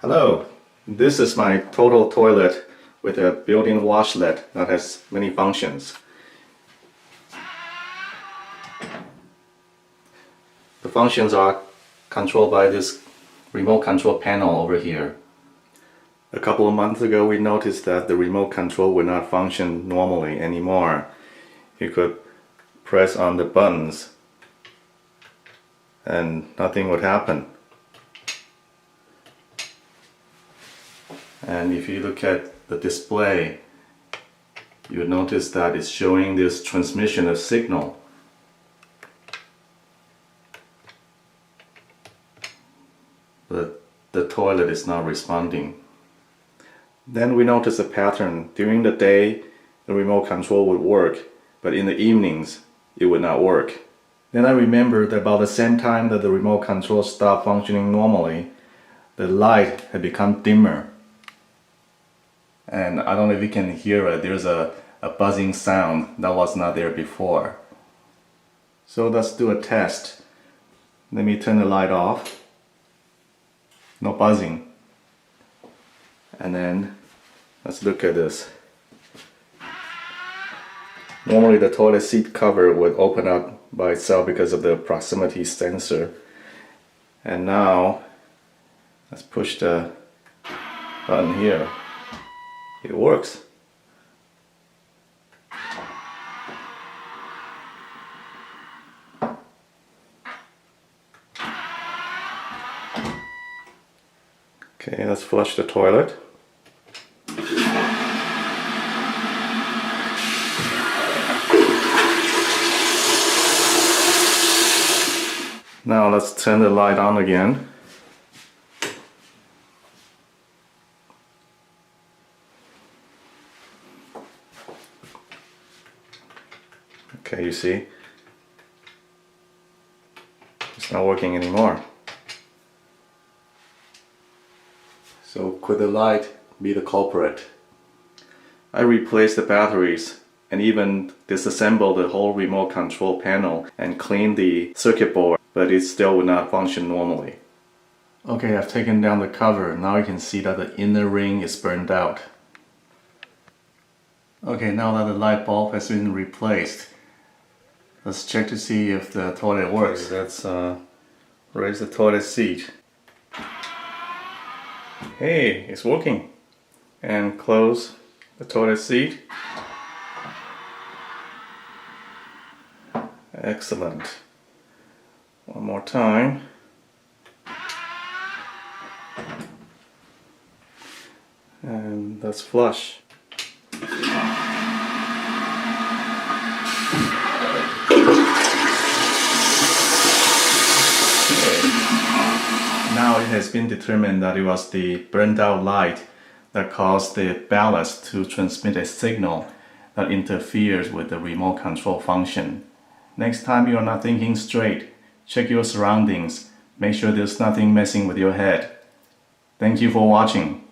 Hello, this is my Toto toilet with a built-in washlet that has many functions. The functions are controlled by this remote control panel over here. A couple of months ago we noticed that the remote control would not function normally anymore. You could press on the buttons and nothing would happen. And if you look at the display, you'll notice that it's showing this transmission of signal. But the toilet is not responding. Then we notice a pattern. During the day, the remote control would work, but in the evenings, it would not work. Then I remembered that about the same time that the remote control stopped functioning normally, the light had become dimmer. And I don't know if you can hear it, there's a buzzing sound that was not there before. So let's do a test. Let me turn the light off. No buzzing. And then let's look at this. Normally the toilet seat cover would open up by itself because of the proximity sensor. And now let's push the button here. It works. Okay, let's flush the toilet. Now let's turn the light on again. Okay, you see, it's not working anymore. So could the light be the culprit? I replaced the batteries and even disassembled the whole remote control panel and cleaned the circuit board, but it still would not function normally. Okay, I've taken down the cover. Now you can see that the inner ring is burned out. Okay, now that the light bulb has been replaced, let's check to see if the toilet works. Let's raise the toilet seat. Hey, it's working. And close the toilet seat. Excellent. One more time. And let's flush. Now it has been determined that it was the burned out light that caused the ballast to transmit a signal that interferes with the remote control function. Next time you are not thinking straight, check your surroundings. Make sure there's nothing messing with your head. Thank you for watching.